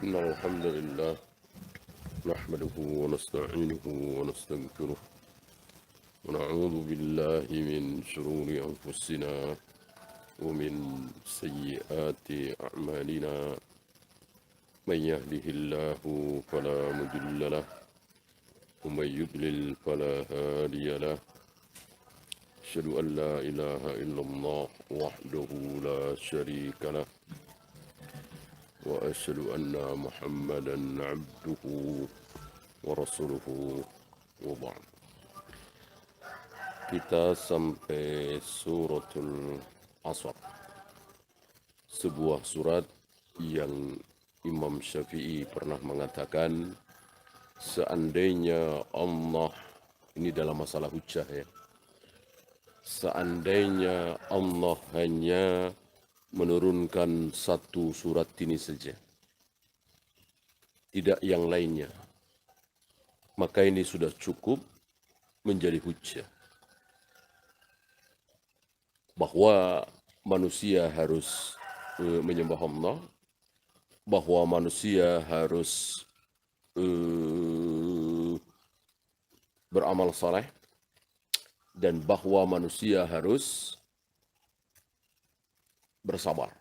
إن الحمد لله نحمده ونستعينه ونستغفره ونعوذ بالله من شرور أنفسنا ومن سيئات أعمالنا من يهده الله فلا مضل له ومن يضلل فلا هادي له أشهد أن لا إله إلا الله وحده لا شريك له وأشهد أن محمدا عبده ورسوله وبعد. Kita sampai suratul Asr, sebuah surat yang Imam Syafi'i pernah mengatakan seandainya Allah, ini dalam masalah hujjah ya, seandainya Allah hanya menurunkan satu surat ini saja, tidak yang lainnya, maka ini sudah cukup menjadi hujjah. Bahwa manusia harus menyembah Allah, bahwa manusia harus beramal saleh, dan bahwa manusia harus bersabar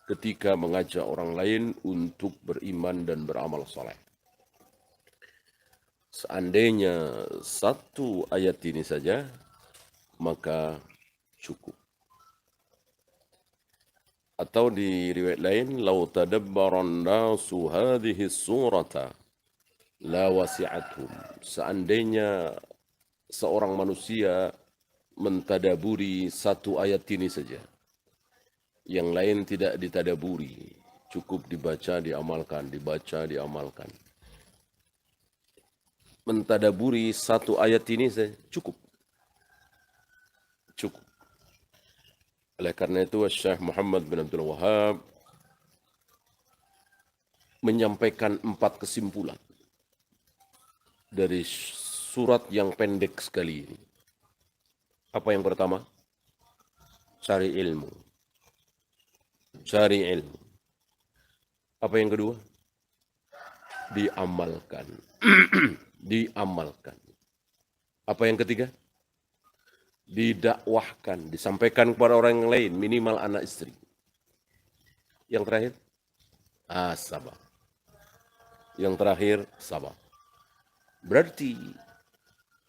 ketika mengajak orang lain untuk beriman dan beramal saleh. Seandainya satu ayat ini saja, maka cukup. Atau di riwayat lain, "Lau tadabbaran nasu hadhihi surata la wasi'athum." Seandainya seorang manusia mentadaburi satu ayat ini saja, yang lain tidak ditadaburi, cukup dibaca, diamalkan, dibaca, diamalkan. Mentadaburi satu ayat ini saja cukup. Cukup. Oleh karena itu, Syekh Muhammad bin Abdul Wahab menyampaikan 4 kesimpulan dari surat yang pendek sekali ini. Apa yang pertama? Cari ilmu. Cari ilmu. Apa yang kedua? Diamalkan. Diamalkan. Apa yang ketiga? Didakwahkan, disampaikan kepada orang yang lain, minimal anak istri. Yang terakhir, sabar. Yang terakhir, sabar. Berarti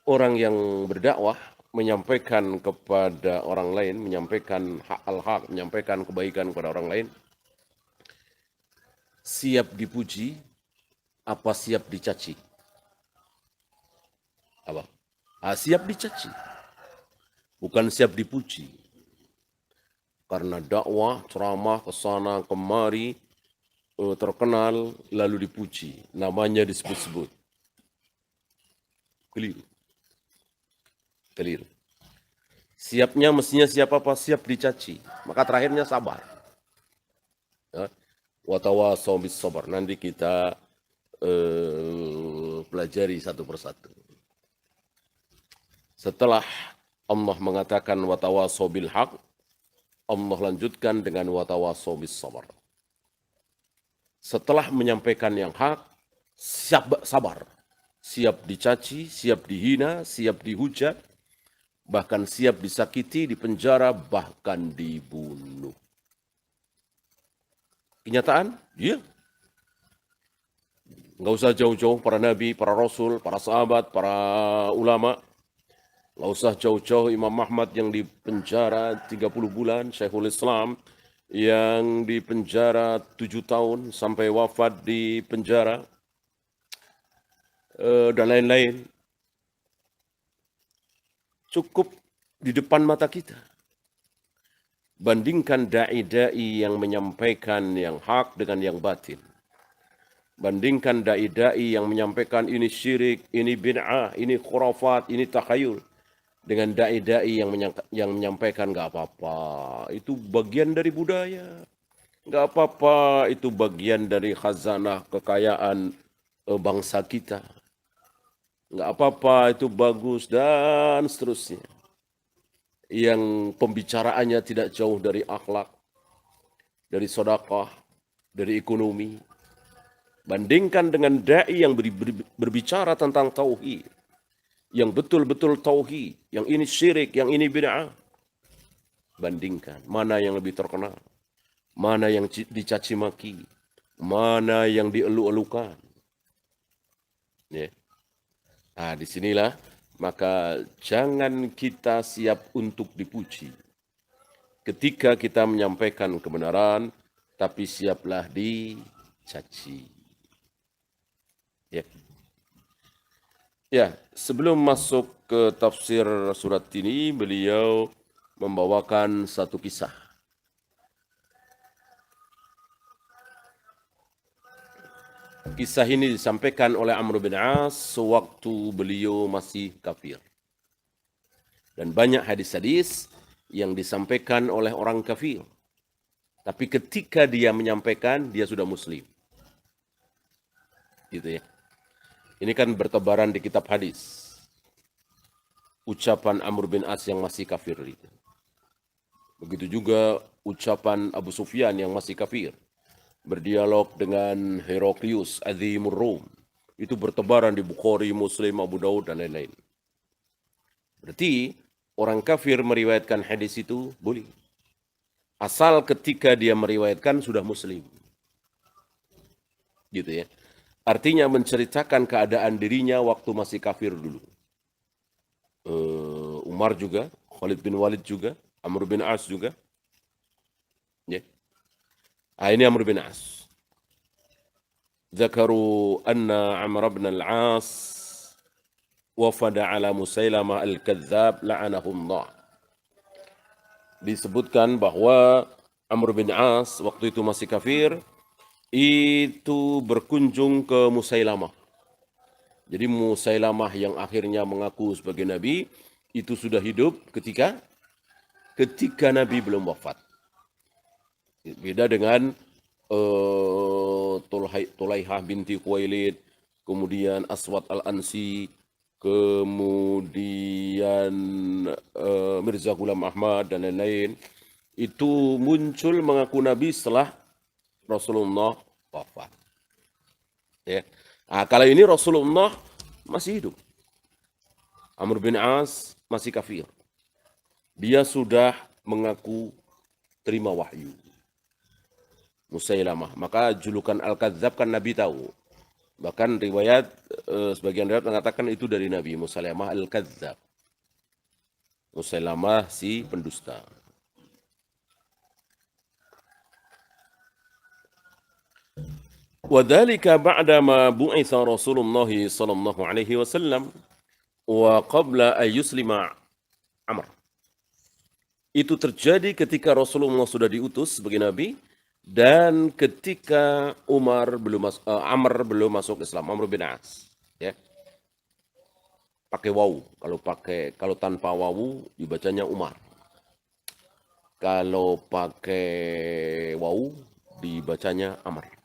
orang yang berdakwah menyampaikan kepada orang lain, menyampaikan hak al-haq, menyampaikan kebaikan kepada orang lain, siap dipuji, apa siap dicaci? Apa? Siap dicaci. Bukan siap dipuji. Karena dakwah, ceramah, kesana, kemari, terkenal, lalu dipuji. Namanya disebut-sebut. Keliru. Keliru. Siapnya mestinya siap apa? Siap dicaci. Maka terakhirnya sabar. Ya. Watawasau bis sabar. Nanti kita pelajari satu persatu. Setelah Allah mengatakan watawasau bil haq, Allah lanjutkan dengan watawasau bis sabar. Setelah menyampaikan yang hak, siap sabar. Siap dicaci, siap dihina, siap dihujat, bahkan siap disakiti, dipenjara, bahkan dibunuh. Kenyataan? Iya. Nggak usah jauh-jauh para nabi, para rasul, para sahabat, para ulama. Nggak usah jauh-jauh Imam Ahmad yang dipenjara 30 bulan, Syekhul Islam yang dipenjara 7 tahun sampai wafat di penjara, dan lain-lain. Cukup di depan mata kita. Bandingkan da'i-da'i yang menyampaikan yang hak dengan yang batin. Bandingkan da'i-da'i yang menyampaikan ini syirik, ini bid'ah, ini khurafat, ini takhayul. Dengan da'i-da'i yang menyampaikan nggak apa-apa, itu bagian dari budaya. Nggak apa-apa, itu bagian dari khazanah kekayaan bangsa kita. Nggak apa-apa, itu bagus, dan seterusnya. Yang pembicaraannya tidak jauh dari akhlak, dari sedekah, dari ekonomi. Bandingkan dengan dai yang berbicara tentang tauhid, yang betul-betul tauhid, yang ini syirik, yang ini bid'ah. Bandingkan mana yang lebih terkenal, mana yang dicaci maki, mana yang dielu-elukan. Ya. Nah, disinilah maka jangan kita siap untuk dipuji. Ketika kita menyampaikan kebenaran, tapi siaplah dicaci. Ya. Ya, sebelum masuk ke tafsir surat ini, beliau membawakan satu kisah. Kisah ini disampaikan oleh Amr bin As sewaktu beliau masih kafir. Dan banyak hadis-hadis yang disampaikan oleh orang kafir. Tapi ketika dia menyampaikan, dia sudah muslim. Gitu ya. Ini kan bertebaran di kitab hadis. Ucapan Amr bin As yang masih kafir itu. Begitu juga ucapan Abu Sufyan yang masih kafir. Berdialog dengan Heraklius, Azimur Rum. Itu bertebaran di Bukhari, Muslim, Abu Daud, dan lain-lain. Berarti orang kafir meriwayatkan hadis itu boleh. Asal ketika dia meriwayatkan sudah muslim. Gitu ya. Artinya menceritakan keadaan dirinya waktu masih kafir dulu. Umar juga, Khalid bin Walid juga, Amr bin As juga. Ya. Ini Amr bin As. Zakaru anna Amr bin al-As wafada ala Musailamah al-Kadzab la'anahullah. Disebutkan bahwa Amr bin As waktu itu masih kafir, itu berkunjung ke Musailamah. Jadi Musailamah yang akhirnya mengaku sebagai Nabi, itu sudah hidup ketika Nabi belum wafat. Beda dengan Tulaihah binti Khuwailid, kemudian Aswad al-Ansi, kemudian Mirza Ghulam Ahmad, dan lain-lain. Itu muncul mengaku Nabi setelah Rasulullah wafat. Ya. Nah, kalau ini Rasulullah masih hidup. Amr bin As masih kafir. Dia sudah mengaku terima wahyu. Musailamah. Maka julukan Al-Kadzab kan Nabi tahu. Bahkan riwayat, sebagian riwayat mengatakan itu dari Nabi. Musailamah Al-Kadzab. Musailamah si pendusta. وذلك بعدما بعث رسول الله صلى الله عليه وسلم وقبل أن يسلم عمر. Itu terjadi ketika Rasulullah sudah diutus sebagai nabi dan ketika Amr belum masuk Islam, Amr bin As, ya. Pakai wawu, kalau tanpa wawu dibacanya Umar. Kalau pakai wawu dibacanya Amr.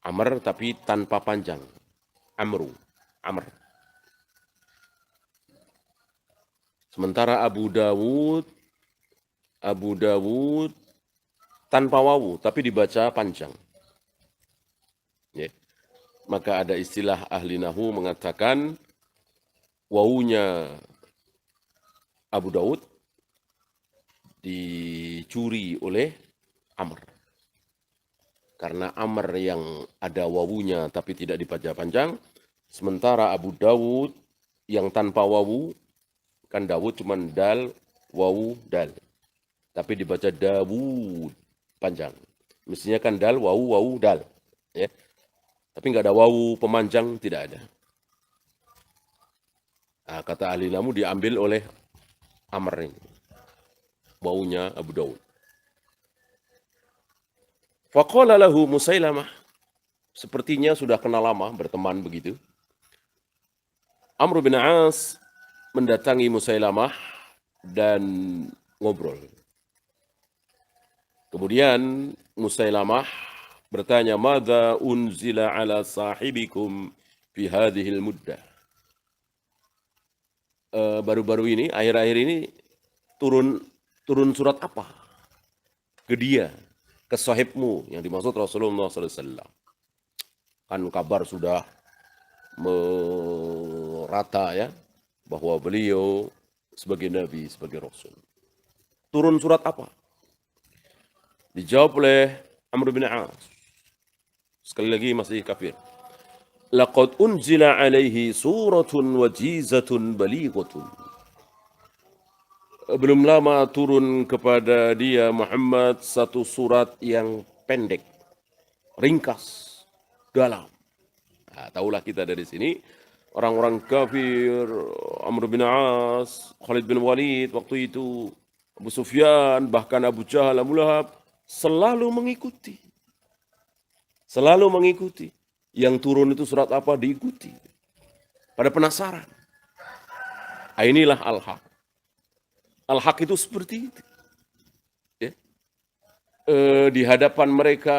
Amr tapi tanpa panjang. Amr. Sementara Abu Dawud tanpa wawu tapi dibaca panjang. Ya. Maka ada istilah ahli nahwu mengatakan wawunya Abu Dawud dicuri oleh Amr. Karena Amr yang ada wawunya tapi tidak dibaca panjang, sementara Abu Dawud yang tanpa wawu, kan Dawud cuma dal, wawu, dal. Tapi dibaca Dawud panjang. Mestinya kan dal, wawu, wawu, dal. Ya. Tapi nggak ada wawu pemanjang, tidak ada. Nah, kata ahli nahwu diambil oleh Amr ini. Wawunya Abu Dawud. Faqala lahu Musailamah. Sepertinya sudah kenal lama, berteman begitu. Amr bin As mendatangi Musailamah dan ngobrol. Kemudian Musailamah bertanya, "Madza unzila ala sahibikum fi hadhil muddah?" Baru-baru ini, akhir-akhir ini turun surat apa ke dia ke sahibmu, yang dimaksud Rasulullah SAW. Kan kabar sudah merata ya, bahwa beliau sebagai Nabi, sebagai Rasul. Turun surat apa? Dijawab oleh Amr bin As. Sekali lagi masih kafir. Laqad unzila alaihi suratun wajizatun balighatun. Belum lama turun kepada dia Muhammad satu surat yang pendek, ringkas, dalam. Nah, tahulah kita dari sini, orang-orang kafir, Amr bin As, Khalid bin Walid waktu itu, Abu Sufyan, bahkan Abu Jahal, Abu Lahab, selalu mengikuti. Selalu mengikuti. Yang turun itu surat apa diikuti. Pada penasaran. Inilah al-haq. Al-haq itu seperti itu. Ya. Di hadapan mereka,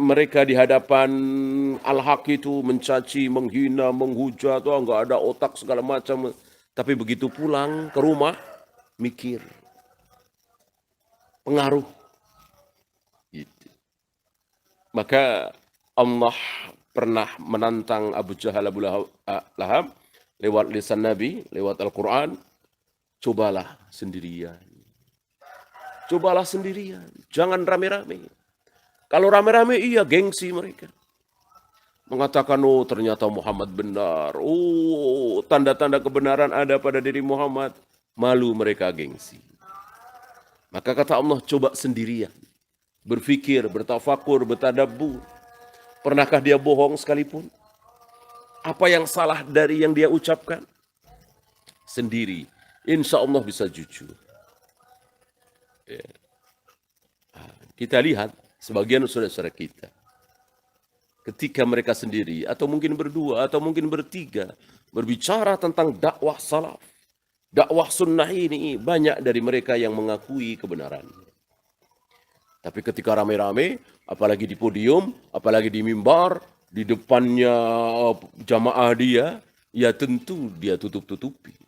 mereka di hadapan al-haq itu mencaci, menghina, menghujat, enggak ada otak segala macam. Tapi begitu pulang ke rumah, mikir. Pengaruh. Gitu. Maka Allah pernah menantang Abu Jahal, Abu Lahab lewat lisan Nabi, lewat Al-Quran. Cobalah sendirian. Cobalah sendirian. Jangan rame-rame. Kalau rame-rame iya gengsi mereka. Mengatakan, oh ternyata Muhammad benar. Oh tanda-tanda kebenaran ada pada diri Muhammad. Malu mereka gengsi. Maka kata Allah, coba sendirian. Berfikir, bertafakur, bertadabbur. Pernahkah dia bohong sekalipun? Apa yang salah dari yang dia ucapkan? Sendiri. Insya Allah bisa jujur. Ya. Kita lihat sebagian saudara-saudara kita. Ketika mereka sendiri, atau mungkin berdua, atau mungkin bertiga, berbicara tentang dakwah salaf. Dakwah sunnah ini, banyak dari mereka yang mengakui kebenaran. Tapi ketika rame-rame, apalagi di podium, apalagi di mimbar, di depannya jamaah dia, ya tentu dia tutup-tutupi.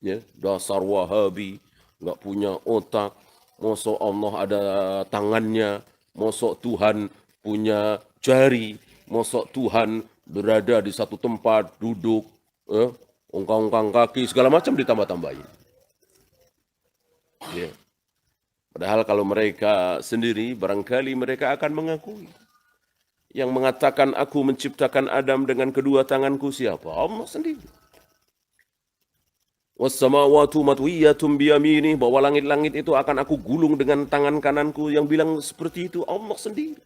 Ya, dasar Wahabi, nggak punya otak, mosok Allah ada tangannya, mosok Tuhan punya jari, mosok Tuhan berada di satu tempat, duduk, ongkang-ongkang kaki, segala macam ditambah-tambahin. Ya. Padahal kalau mereka sendiri, barangkali mereka akan mengakui. Yang mengatakan aku menciptakan Adam dengan kedua tanganku siapa? Allah sendiri. Wassamawatu matwiyatun biyamini, bahwa langit-langit itu akan aku gulung dengan tangan kananku. Yang bilang seperti itu Allah sendiri.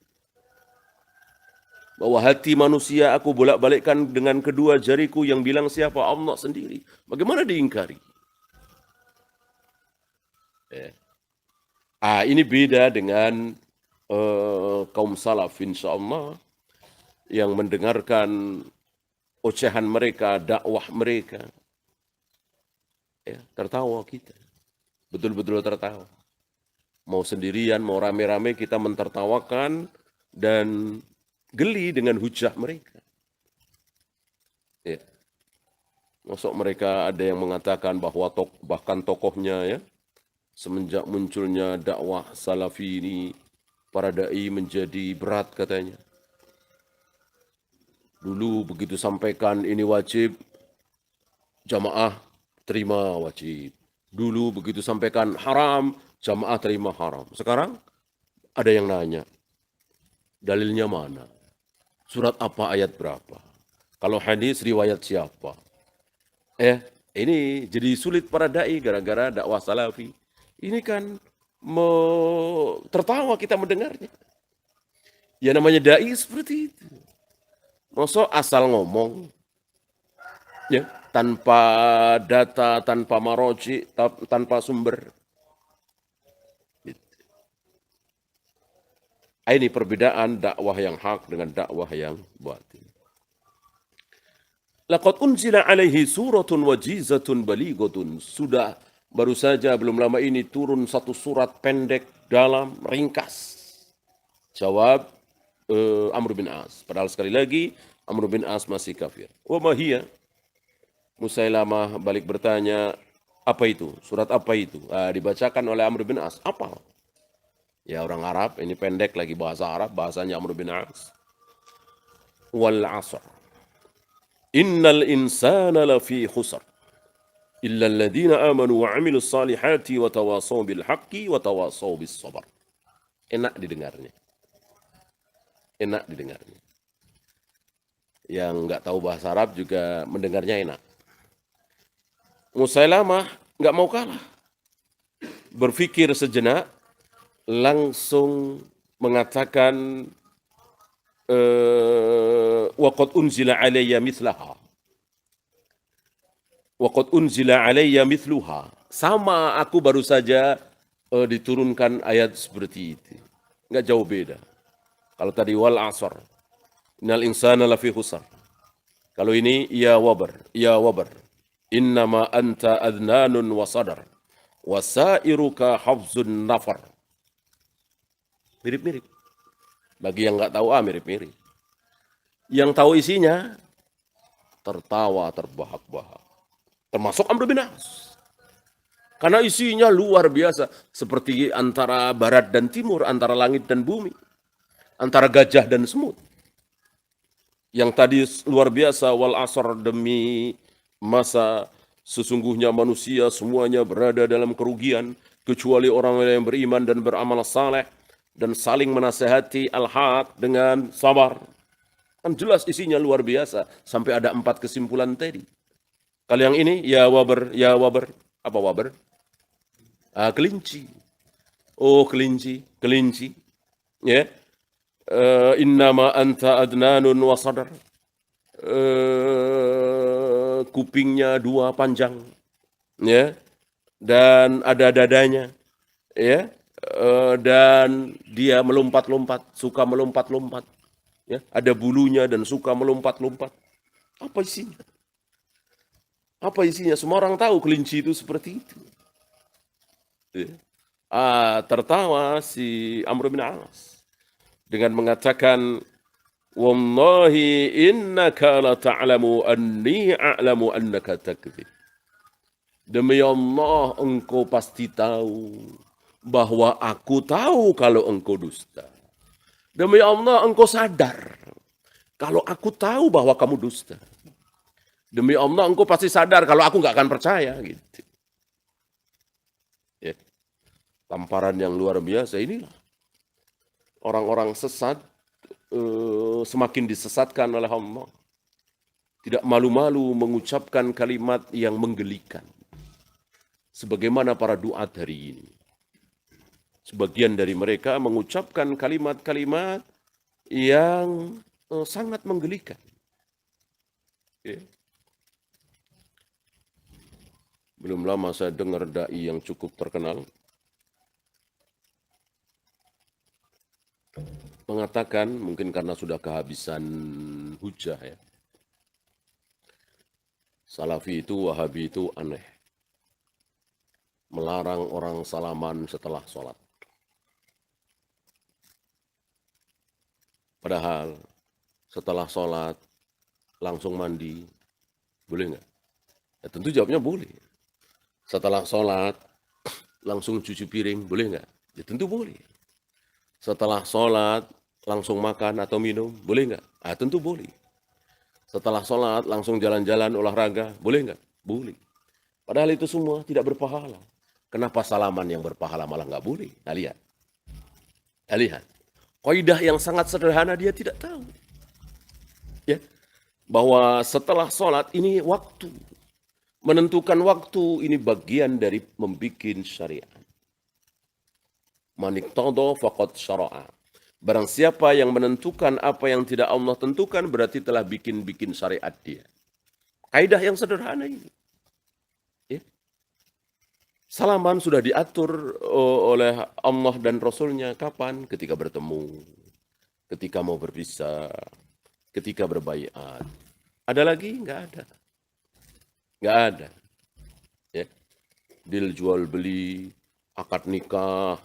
Bahwa hati manusia aku bolak-balikkan dengan kedua jariku. Yang bilang siapa? Allah sendiri. Bagaimana diingkari? Ini beda dengan kaum salaf insyaallah yang mendengarkan ocehan mereka, dakwah mereka. Ya, tertawa kita. Betul-betul tertawa. Mau sendirian, mau rame-rame kita mentertawakan dan geli dengan hujah mereka. Ya. Masuk mereka ada yang mengatakan bahwa bahkan tokohnya ya, semenjak munculnya dakwah salafi ini, para da'i menjadi berat katanya. Dulu begitu sampaikan ini wajib, jamaah terima wajib. Dulu begitu sampaikan haram, jamaah terima haram. Sekarang ada yang nanya, dalilnya mana? Surat apa, ayat berapa? Kalau hadis, riwayat siapa? Ini jadi sulit para da'i gara-gara dakwah salafi. Ini kan tertawa kita mendengarnya. Ya namanya da'i seperti itu. Masa asal ngomong, ya, tanpa data, tanpa maroji, tanpa sumber. Ini perbedaan dakwah yang hak dengan dakwah yang batil. Laqad unzila alaihi suratun wajizatun balighatun. Sudah baru saja belum lama ini turun satu surat pendek, dalam, ringkas. Jawab Amr bin As. Padahal sekali lagi Amr bin As masih kafir. Wa ma hiya? Musailamah balik bertanya, Apa itu? Surat apa itu? Dibacakan oleh Amr bin As. Apa? Ya orang Arab, ini pendek lagi bahasa Arab, bahasanya Amr bin As. Wal asr. Innal insana lafi khusr. Illa alladhina amanu wa amilus salihati wa tawasaw bil haqqi wa tawasaw bis sabar. Enak didengarnya. Enak didengarnya. Yang nggak tahu bahasa Arab juga mendengarnya enak. Musailamah nggak mau kalah. Berpikir sejenak, langsung mengatakan, waqad unzila alayya mithlaha. Waqad unzila alayya mithluha. Sama aku baru saja diturunkan ayat seperti itu. Nggak jauh beda. Kalau tadi wal asr. Innal insana lafi khusar. Kalau ini ya wabar, ya wabar. Innama anta adnanun wa sadar. Wasairuka hafzun nafar. Mirip-mirip. Bagi yang nggak tahu, mirip-mirip. Yang tahu isinya, tertawa terbahak-bahak. Termasuk Amr bin As. Karena isinya luar biasa. Seperti antara barat dan timur, antara langit dan bumi. Antara gajah dan semut. Yang tadi luar biasa, wal asr, demi masa sesungguhnya manusia semuanya berada dalam kerugian kecuali orang yang beriman dan beramal saleh dan saling menasehati al-haq dengan sabar. Kan jelas isinya luar biasa sampai ada 4 kesimpulan tadi. Kalau yang ini ya wabar, ya wabar. Apa wabar? Kelinci. Oh kelinci, kelinci. Ya. Innama anta adnanun wa sadar. Kupingnya 2 panjang, ya, dan ada dadanya, ya, dan dia melompat-lompat, suka melompat-lompat, ya, ada bulunya dan suka melompat-lompat. Apa isinya? Apa isinya? Semua orang tahu kelinci itu seperti itu. Ya. Tertawa si Amr bin As dengan mengatakan, wallahi innaka la ta'lamu anni a'lamu annaka takdzib. Demi Allah engkau pasti tahu bahwa aku tahu kalau engkau dusta. Demi Allah engkau sadar kalau aku tahu bahwa kamu dusta. Demi Allah engkau pasti sadar kalau aku nggak akan percaya gitu. Ya. Tamparan yang luar biasa inilah. Orang-orang sesat semakin disesatkan oleh Allah. Tidak malu-malu mengucapkan kalimat yang menggelikan. Sebagaimana para duat hari ini. Sebagian dari mereka mengucapkan kalimat-kalimat yang sangat menggelikan. Ya. Belum lama saya dengar dai yang cukup terkenal mengatakan, mungkin karena sudah kehabisan hujah ya, Salafi itu, Wahabi itu aneh. Melarang orang salaman setelah sholat. Padahal setelah sholat langsung mandi, boleh nggak? Ya, tentu jawabnya boleh. Setelah sholat langsung cuci piring, boleh nggak? Ya tentu boleh. Setelah sholat langsung makan atau minum, boleh nggak? Tentu boleh. Setelah sholat langsung jalan-jalan olahraga, boleh nggak? Boleh. Padahal itu semua tidak berpahala. Kenapa salaman yang berpahala malah nggak boleh? Nah, lihat. Nah, lihat. Kaidah yang sangat sederhana dia tidak tahu. Ya, bahwa setelah sholat ini waktu. Menentukan waktu ini bagian dari membikin syariat. Maniqtada faqad syara'a. Barang siapa yang menentukan apa yang tidak Allah tentukan berarti telah bikin syariat dia. Kaidah yang sederhana ini. Ya. Salaman sudah diatur oleh Allah dan Rasulnya kapan? Ketika bertemu, ketika mau berpisah, ketika berbaiat. Ada lagi? Nggak ada. Nggak ada. Ya. Deal jual beli, akad nikah,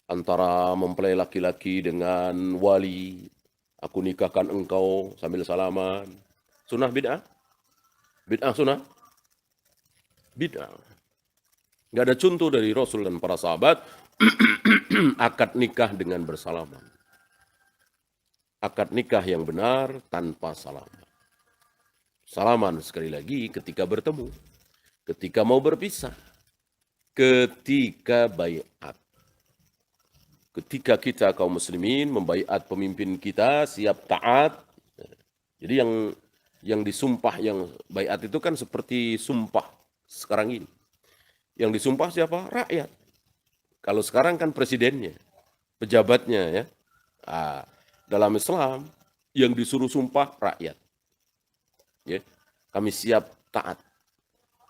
antara mempelai laki-laki dengan wali. Aku nikahkan engkau sambil salaman. Sunnah bid'ah? Bid'ah sunnah? Bid'ah. Nggak ada contoh dari Rasul dan para sahabat akad nikah dengan bersalaman. Akad nikah yang benar tanpa salaman. Salaman sekali lagi ketika bertemu, ketika mau berpisah, ketika baiat. Ketika kita kaum muslimin membaiat pemimpin kita siap taat. Jadi yang disumpah, yang baiat itu kan seperti sumpah sekarang ini. Yang disumpah siapa? Rakyat. Kalau sekarang kan presidennya, pejabatnya ya. Dalam Islam yang disuruh sumpah rakyat. Ya, kami siap taat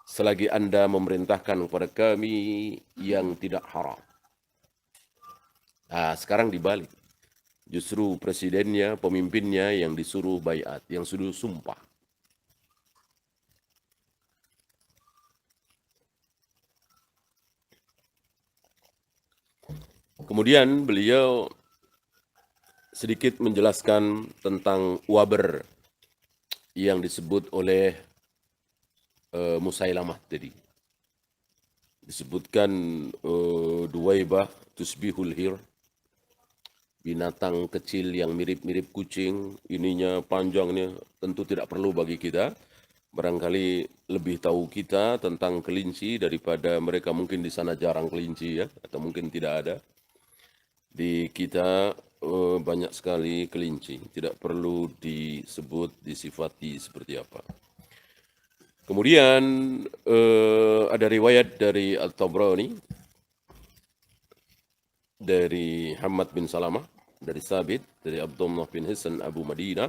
selagi Anda memerintahkan kepada kami yang tidak haram. Sekarang dibalik. Justru presidennya, pemimpinnya yang disuruh baiat, yang suruh sumpah. Kemudian beliau sedikit menjelaskan tentang waber yang disebut oleh Musailamah tadi. Disebutkan Duwaibah tusbihul hir, binatang kecil yang mirip-mirip kucing, ininya panjangnya tentu tidak perlu bagi kita. Barangkali lebih tahu kita tentang kelinci daripada mereka, mungkin di sana jarang kelinci ya, atau mungkin tidak ada. Di kita banyak sekali kelinci, tidak perlu disebut, disifati seperti apa. Kemudian ada riwayat dari At-Tabrani, dari Hamad bin Salamah, dari Sabit, dari Abdullah bin Hisan Abu Madinah.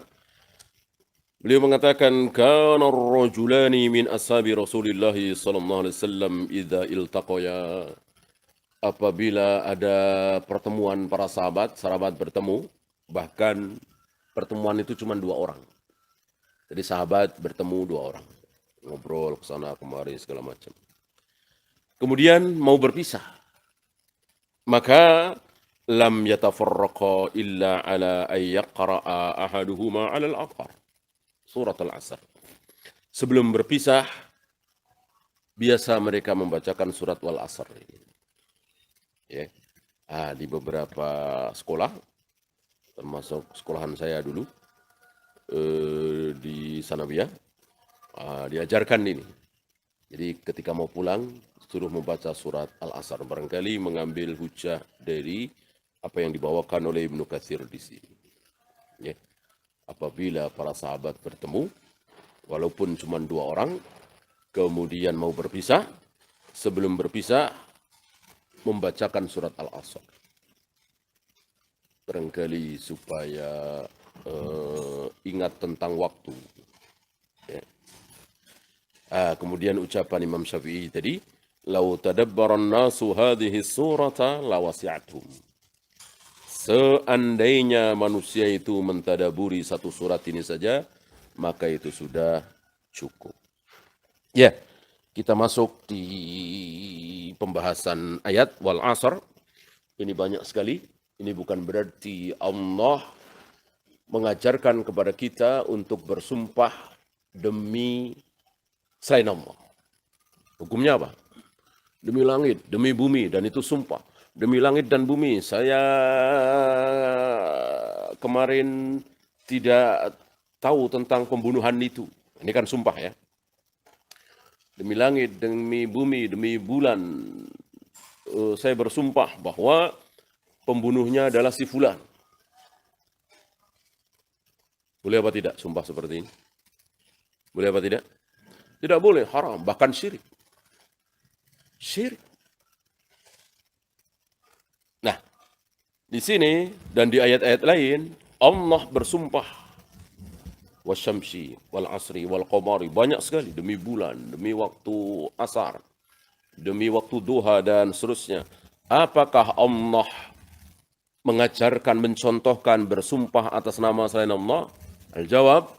Beliau mengatakan, kana ar-rajulani min ashabi Rasulillah sallallahu alaihi wasallam idza iltaqaya. Apabila ada pertemuan para sahabat bertemu, bahkan pertemuan itu cuma 2 orang. Jadi sahabat bertemu 2 orang, ngobrol ke sana kemari segala macam. Kemudian mau berpisah, maka lam yatafarraqa illa ala ay yaqra'a ahaduhuma 'ala al-akhar. Surat Al-Asr. Sebelum berpisah, biasa mereka membacakan surat Wal-Asr. Ya. Di beberapa sekolah, termasuk sekolahan saya dulu, di Sanawiyah, diajarkan ini. Jadi ketika mau pulang, suruh membaca surat Al-Asr. Barangkali mengambil hujah dari apa yang dibawakan oleh Ibnu Katsir di sini. Ya. Apabila para sahabat bertemu, walaupun cuma 2 orang, kemudian mau berpisah, sebelum berpisah, membacakan surat Al-Asr. Barangkali supaya ingat tentang waktu. Ya. Kemudian ucapan Imam Syafi'i tadi, "Lau tadabbaran nasu hadhihi surata lawasi'athum." Seandainya manusia itu mentadaburi satu surat ini saja, maka itu sudah cukup. Ya, kita masuk di pembahasan ayat wal asr. Ini banyak sekali. Ini bukan berarti Allah mengajarkan kepada kita untuk bersumpah demi selain Allah. Hukumnya apa? Demi langit, demi bumi, dan itu sumpah. Demi langit dan bumi, saya kemarin tidak tahu tentang pembunuhan itu. Ini kan sumpah ya. Demi langit, demi bumi, demi bulan, saya bersumpah bahwa pembunuhnya adalah si fulan. Boleh apa tidak sumpah seperti ini? Boleh apa tidak? Tidak boleh, haram, bahkan syirik. Syirik. Nah, di sini dan di ayat-ayat lain, Allah bersumpah wasyamsi wal asri wal qamari, banyak sekali, demi bulan, demi waktu asar, demi waktu duha dan seterusnya. Apakah Allah mengajarkan, mencontohkan bersumpah atas nama selain Allah? Al-jawab,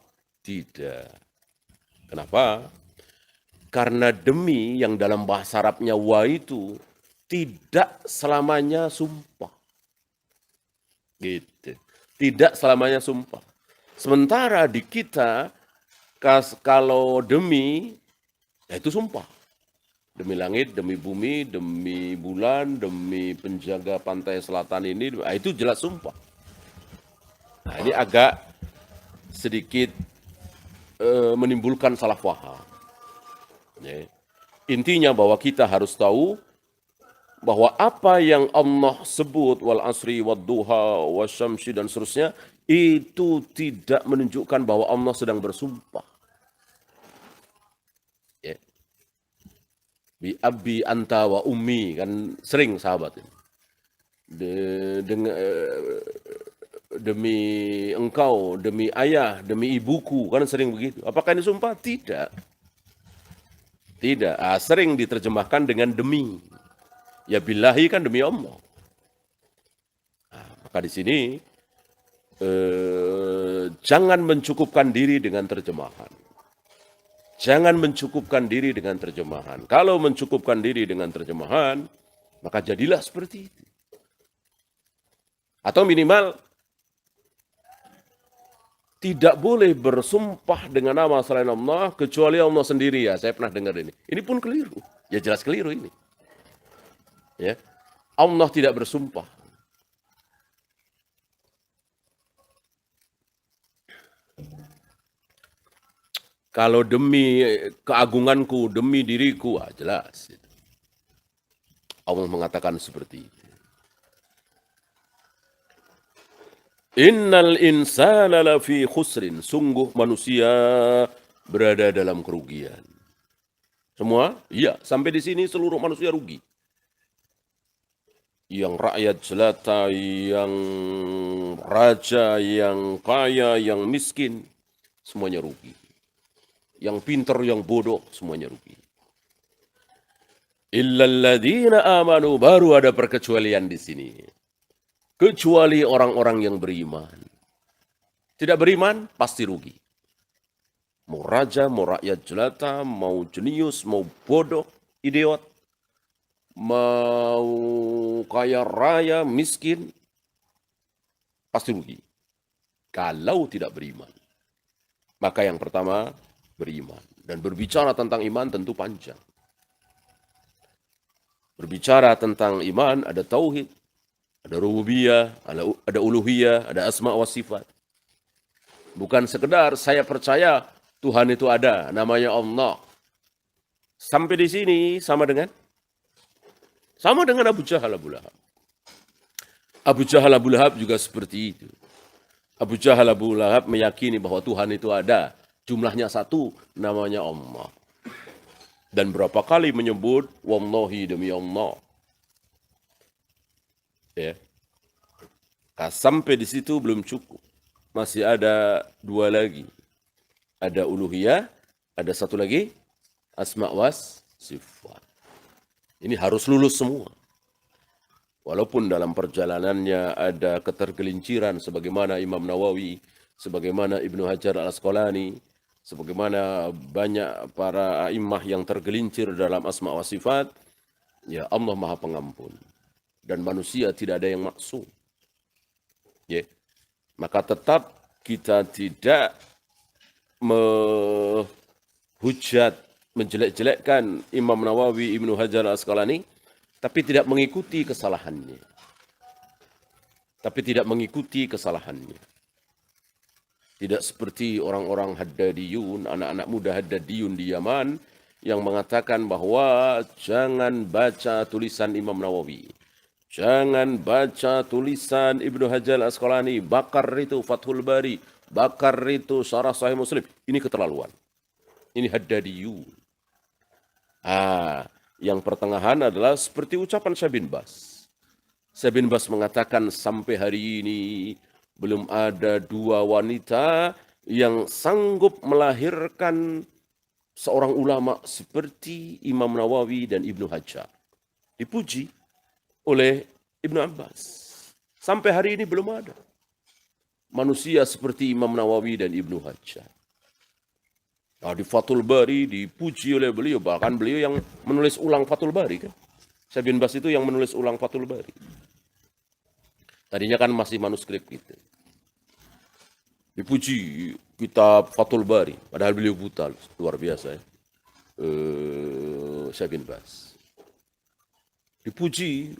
tidak. Kenapa? Karena demi yang dalam bahasa Arabnya wa itu tidak selamanya sumpah. Gitu. Tidak selamanya sumpah. Sementara di kita, kalau demi, ya itu sumpah. Demi langit, demi bumi, demi bulan, demi penjaga pantai selatan ini, itu jelas sumpah. Nah, ini agak sedikit menimbulkan salah paham. Ya. Intinya bahwa kita harus tahu bahwa apa yang Allah sebut wal asri wad duha wasyamsi dan seterusnya itu tidak menunjukkan bahwa Allah sedang bersumpah. Ya. Bi abi anta wa ummi, kan sering sahabat ini. Demi engkau, demi ayah, demi ibuku, kan sering begitu. Apakah ini sumpah? Tidak. Tidak. Sering diterjemahkan dengan demi. Ya billahi kan demi Allah. Maka di sini jangan mencukupkan diri dengan terjemahan. Jangan mencukupkan diri dengan terjemahan. Kalau mencukupkan diri dengan terjemahan, maka jadilah seperti itu. Atau minimal, tidak boleh bersumpah dengan nama selain Allah, kecuali Allah sendiri ya. Saya pernah dengar ini. Ini pun keliru. Ya jelas keliru ini. Ya. Allah tidak bersumpah. Kalau demi keagunganku, demi diriku, jelas. Allah mengatakan seperti itu. Innal insana lafi khusrin. Sungguh manusia berada dalam kerugian. Semua? Iya. Sampai di sini seluruh manusia rugi. Yang rakyat jelata, yang raja, yang kaya, yang miskin, semuanya rugi. Yang pintar, yang bodoh, semuanya rugi. Illalladzina amanu, baru ada perkecualian di sini. Kecuali orang-orang yang beriman. Tidak beriman, pasti rugi. Mau raja, mau rakyat jelata, mau jenius, mau bodoh, idiot, mau kaya raya, miskin, pasti rugi. Kalau tidak beriman. Maka yang pertama, beriman. Dan berbicara tentang iman tentu panjang. Berbicara tentang iman, ada tauhid, ada rububiyah, ada uluhiyah, ada asma wa sifat. Bukan sekedar saya percaya Tuhan itu ada, namanya Allah. Sampai di sini sama dengan Abu Jahal, Abu Lahab. Abu Jahal, Abu Lahab juga seperti itu. Abu Jahal, Abu Lahab meyakini bahwa Tuhan itu ada. Jumlahnya satu, namanya Allah. Dan berapa kali menyebut, wallahi demi Allah. Ya. Sampai di situ belum cukup. Masih ada dua lagi. Ada uluhiyah, ada satu lagi, asma was sifat. Ini harus lulus semua. Walaupun dalam perjalanannya ada ketergelinciran sebagaimana Imam Nawawi, sebagaimana Ibnu Hajar al-Asqalani, sebagaimana banyak para a'immah yang tergelincir dalam asma wa sifat, ya Allah Maha Pengampun. Dan manusia tidak ada yang maksum. Ya. Maka tetap kita tidak menghujat, menjelek-jelekkan Imam Nawawi, Ibnu Hajar al-Asqalani, tapi tidak mengikuti kesalahannya. Tidak seperti orang-orang Haddadiyun, anak-anak muda Haddadiyun di Yaman, yang mengatakan bahwa jangan baca tulisan Imam Nawawi. Jangan baca tulisan Ibnu Hajar al-Asqalani, bakar itu Fathul Bari, bakar itu Syarah Sahih Muslim. Ini keterlaluan. Ini Haddadiyun. Yang pertengahan adalah seperti ucapan Syekh bin Bas. Syekh bin Bas mengatakan sampai hari ini belum ada dua wanita yang sanggup melahirkan seorang ulama seperti Imam Nawawi dan Ibnu Hajar. Dipuji oleh Ibnu Abbas. Sampai hari ini belum ada manusia seperti Imam Nawawi dan Ibnu Hajar. Di Fathul Bari dipuji oleh beliau, bahkan beliau yang menulis ulang Fathul Bari kan. Syekh bin Bas itu yang menulis ulang Fathul Bari. Tadinya kan masih manuskrip gitu. Dipuji kitab Fathul Bari, padahal beliau buta, luar biasa ya. Syekh bin Baz. Dipuji,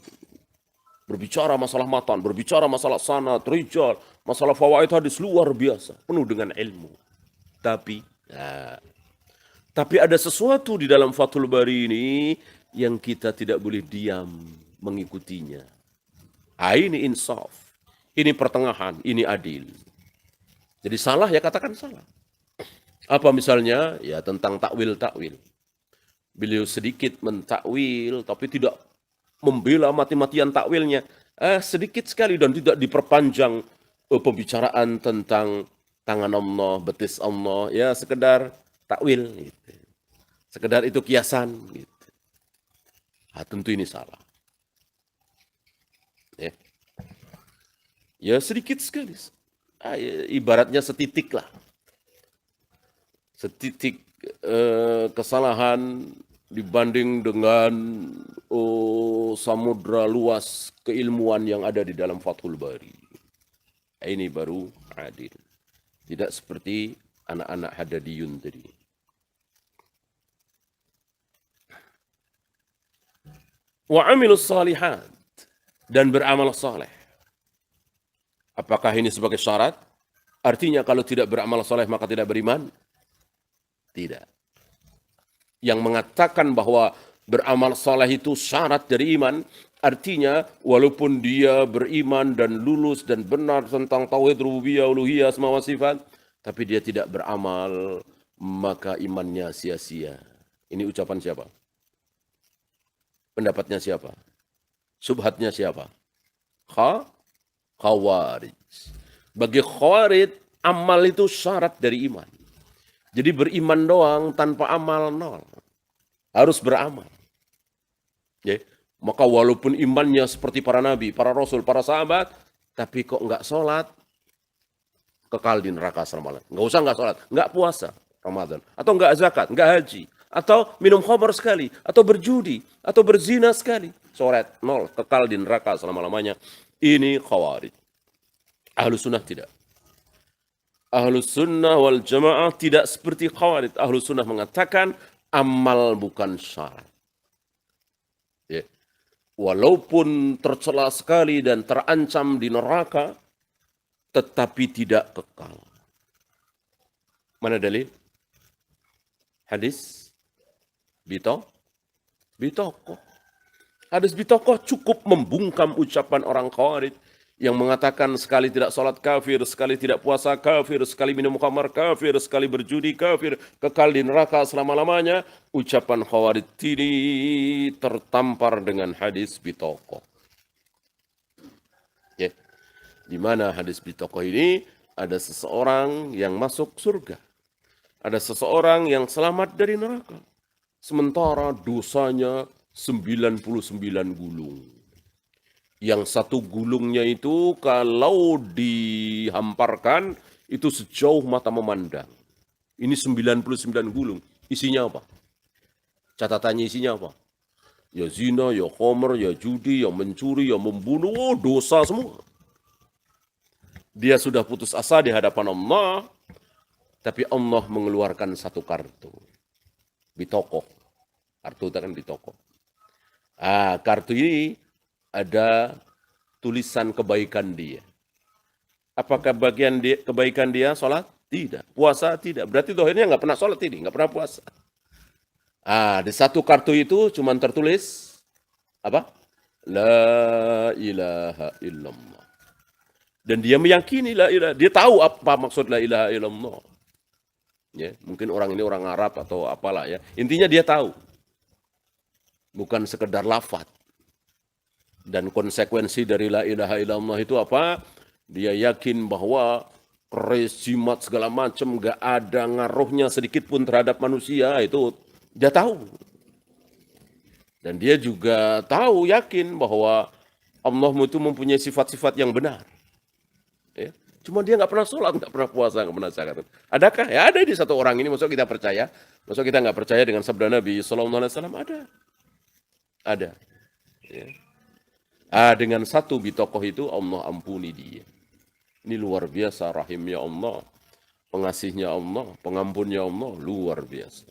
berbicara masalah matan, berbicara masalah sanad, rijal, masalah fawaid hadis luar biasa, penuh dengan ilmu. Tapi, nah, tapi ada sesuatu di dalam Fathul Bari ini yang kita tidak boleh diam mengikutinya. Ini insaf, ini pertengahan, ini adil. Jadi salah ya katakan salah. Apa misalnya? Ya tentang takwil-takwil. Beliau sedikit mentakwil tapi tidak membela mati-matian takwilnya. Sedikit sekali dan tidak diperpanjang pembicaraan tentang tangan Allah, betis Allah. Ya sekedar takwil. Gitu. Sekedar itu kiasan. Gitu. Tentu ini salah. Ya sedikit sekali. Ibaratnya setitik lah. Setitik kesalahan dibanding dengan samudra luas keilmuan yang ada di dalam Fathul Bari. Ini baru adil. Tidak seperti anak-anak Hadadiyun tadi. Wa amilus salihat. Dan beramal saleh. Apakah ini sebagai syarat? Artinya kalau tidak beramal saleh maka tidak beriman? Tidak. Yang mengatakan bahwa beramal saleh itu syarat dari iman, artinya walaupun dia beriman dan lulus dan benar tentang tauhid rububiyah, uluhiyah, asma wa sifat, tapi dia tidak beramal, maka imannya sia-sia. Ini ucapan siapa? Pendapatnya siapa? Subhatnya siapa? Khawarij. Bagi Khawarij, amal itu syarat dari iman. Jadi beriman doang tanpa amal nol. Harus beramal. Ya. Maka walaupun imannya seperti para nabi, para rasul, para sahabat, tapi kok enggak sholat, kekal di neraka selama-lamanya. Enggak usah enggak sholat, enggak puasa Ramadan. Atau enggak zakat, enggak haji. Atau minum khamar sekali, atau berjudi, atau berzina sekali. Soret, nol, kekal di neraka selama-lamanya. Ini Khawarij. Ahlus sunnah tidak. Ahlus sunnah wal jamaah tidak seperti Khawarij. Ahlus sunnah mengatakan amal bukan syarat. Ya. Walaupun tercela sekali dan terancam di neraka, tetapi tidak kekal. Mana dalil? Hadis Bitokoh. Hadis Bitokoh cukup membungkam ucapan orang Khawarij yang mengatakan sekali tidak sholat kafir, sekali tidak puasa kafir, sekali minum khamar kafir, sekali berjudi kafir, kekal di neraka selama-lamanya. Ucapan Khawarij ini tertampar dengan hadis Bitokoh. Ya. Di mana hadis Bitokoh ini ada seseorang yang masuk surga. Ada seseorang yang selamat dari neraka. Sementara dosanya 99 gulung. Yang satu gulungnya itu kalau dihamparkan itu sejauh mata memandang. Ini 99 gulung. Isinya apa? Catatannya isinya apa? Ya zina, ya khamr, ya judi, ya mencuri, ya membunuh. Oh, dosa semua. Dia sudah putus asa di hadapan Allah. Tapi Allah mengeluarkan satu kartu. Bitokoh. Kartu itu kan Bitokoh. Kartu ini ada tulisan kebaikan dia. Apakah bagian kebaikan dia sholat? Tidak. Puasa? Tidak. Berarti dohirnya nggak pernah sholat ini, nggak pernah puasa. Di satu kartu itu cuma tertulis apa? La ilaha illallah. Dan dia meyakini la ilaha. Dia tahu apa maksud la ilaha illallah. Ya, mungkin orang ini orang Arab atau apalah ya. Intinya dia tahu. Bukan sekedar lafaz. Dan konsekuensi dari la ilaha illallah itu apa? Dia yakin bahwa keris, jimat, segala macam gak ada ngaruhnya sedikit pun terhadap manusia. Itu dia tahu. Dan dia juga tahu, yakin bahwa Allah itu mempunyai sifat-sifat yang benar. Ya. Cuma dia nggak pernah sholat, nggak pernah puasa, nggak pernah zakat. Adakah? Ya ada di satu orang ini. Maksud kita percaya? Maksud kita nggak percaya dengan sabda Nabi Sallallahu Alaihi Wasallam? Ada. Ya. Dengan satu Bitokoh itu Allah ampuni dia. Ini luar biasa rahimnya Allah, pengasihnya Allah, pengampunnya Allah luar biasa.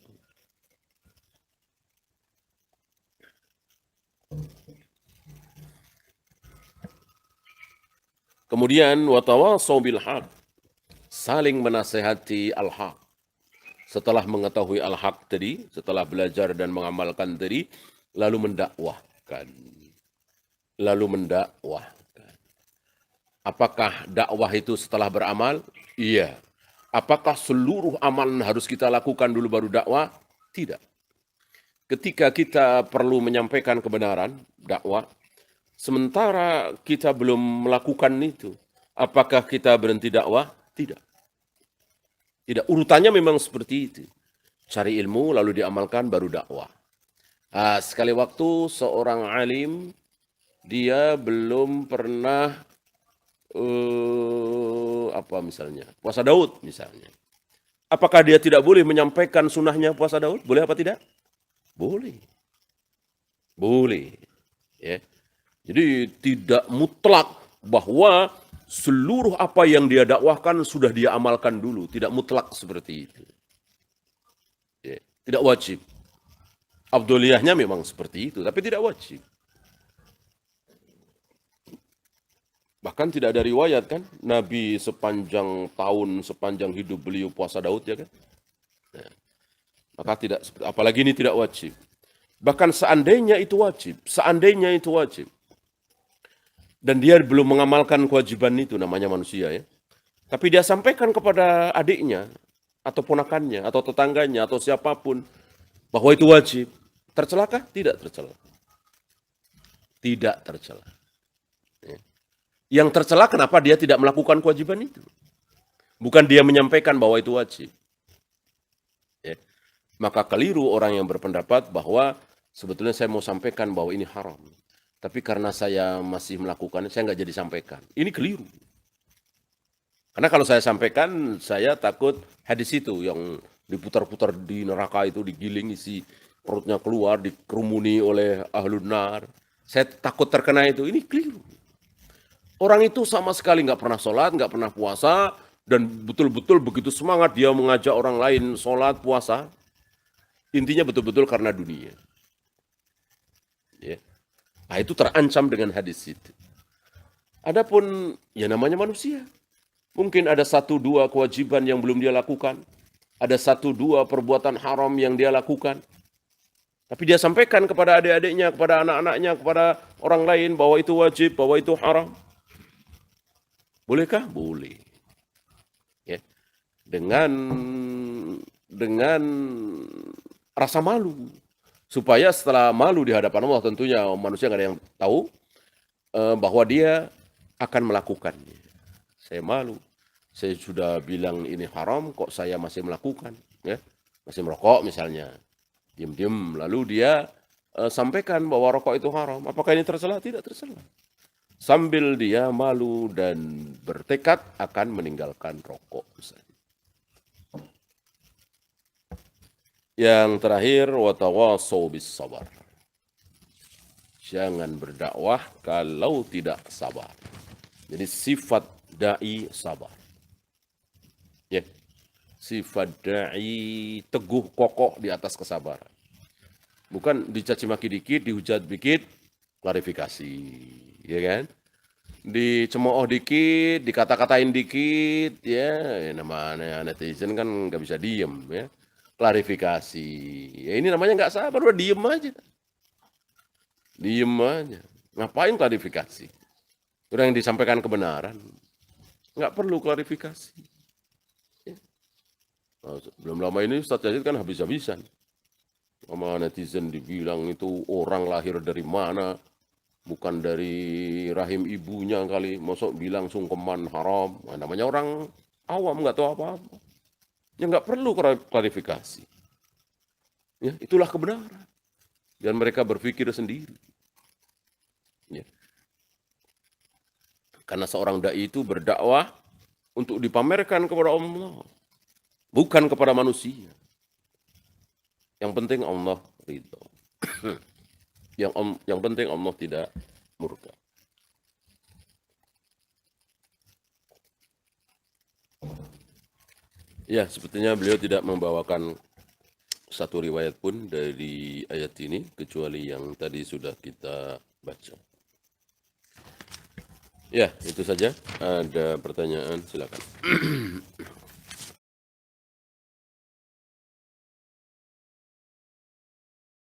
Kemudian watawasau bil haq, saling menasehati al-haq. Setelah mengetahui al-haq tadi, setelah belajar dan mengamalkan tadi, lalu mendakwahkan. Lalu mendakwahkan. Apakah dakwah itu setelah beramal? Iya. Apakah seluruh amalan harus kita lakukan dulu baru dakwah? Tidak. Ketika kita perlu menyampaikan kebenaran, dakwah, sementara kita belum melakukan itu, apakah kita berhenti dakwah? Tidak. Tidak. Urutannya memang seperti itu. Cari ilmu lalu diamalkan baru dakwah. Sekali waktu seorang alim, dia belum pernah misalnya puasa Daud misalnya. Apakah dia tidak boleh menyampaikan sunnahnya puasa Daud? Boleh apa tidak? Boleh. Boleh. Ya. Jadi tidak mutlak bahwa seluruh apa yang dia dakwahkan sudah dia amalkan dulu. Tidak mutlak seperti itu. Ya. Tidak wajib. Abduliyahnya memang seperti itu, tapi tidak wajib. Bahkan tidak ada riwayat kan, Nabi sepanjang tahun, sepanjang hidup beliau puasa Daud ya kan. Nah, maka tidak, apalagi ini tidak wajib. Bahkan seandainya itu wajib, dan dia belum mengamalkan kewajiban itu, namanya manusia ya. Tapi dia sampaikan kepada adiknya, atau ponakannya, atau tetangganya, atau siapapun, bahwa itu wajib. Tercelakah? Tidak tercela. Tidak tercela. Yang tercela kenapa dia tidak melakukan kewajiban itu. Bukan dia menyampaikan bahwa itu wajib. Ya. Maka keliru orang yang berpendapat bahwa sebetulnya saya mau sampaikan bahwa ini haram. Tapi karena saya masih melakukannya, saya nggak jadi sampaikan. Ini keliru. Karena kalau saya sampaikan, saya takut hadis itu yang diputar-putar di neraka itu, digiling, isi perutnya keluar, dikerumuni oleh ahlun nar. Saya takut terkena itu. Ini keliru. Orang itu sama sekali nggak pernah sholat, nggak pernah puasa, dan betul-betul begitu semangat dia mengajak orang lain sholat, puasa. Intinya betul-betul karena dunia. Ya. Nah, itu terancam dengan hadis itu. Adapun ya namanya manusia. Mungkin ada 1-2 kewajiban yang belum dia lakukan. Ada 1-2 perbuatan haram yang dia lakukan. Tapi dia sampaikan kepada adik-adiknya, kepada anak-anaknya, kepada orang lain bahwa itu wajib, bahwa itu haram. Bolehkah? Boleh. Ya. Dengan rasa malu. Supaya setelah malu di hadapan Allah, tentunya manusia nggak ada yang tahu bahwa dia akan melakukannya. Saya malu. Saya sudah bilang ini haram, kok saya masih melakukan. Ya. Masih merokok misalnya. Diam-diam. Lalu dia sampaikan bahwa rokok itu haram. Apakah ini tercela? Tidak tercela. Sambil dia malu dan bertekad akan meninggalkan rokok. Yang terakhir, watawasau bis sabar. Jangan berdakwah kalau tidak sabar. Jadi sifat da'i sabar. Ya. Sifat da'i teguh kokoh di atas kesabaran. Bukan dicaci maki dikit, dihujat dikit, klarifikasi. Ya kan? Dicemooh dikit, dikata-katain dikit, ya namanya netizen kan nggak bisa diem, ya. Klarifikasi, ya ini namanya nggak sabar, udah diem aja. Diem aja. Ngapain klarifikasi? Udah yang disampaikan kebenaran, nggak perlu klarifikasi. Ya. Nah, belum lama ini Ustadz Yazid kan habis-habisan. Sama netizen dibilang itu orang lahir dari mana, bukan dari rahim ibunya kali, masuk bilang sungkeman haram. Nah, namanya orang awam, nggak tahu apa-apa. Ya nggak perlu klarifikasi. Ya, itulah kebenaran. Dan mereka berpikir sendiri. Ya. Karena seorang dai itu berdakwah untuk dipamerkan kepada Allah, bukan kepada manusia. Yang penting Allah ridho. Yang penting Allah tidak murka. Ya, sepertinya beliau tidak membawakan satu riwayat pun dari ayat ini kecuali yang tadi sudah kita baca. Ya, itu saja. Ada pertanyaan, silakan.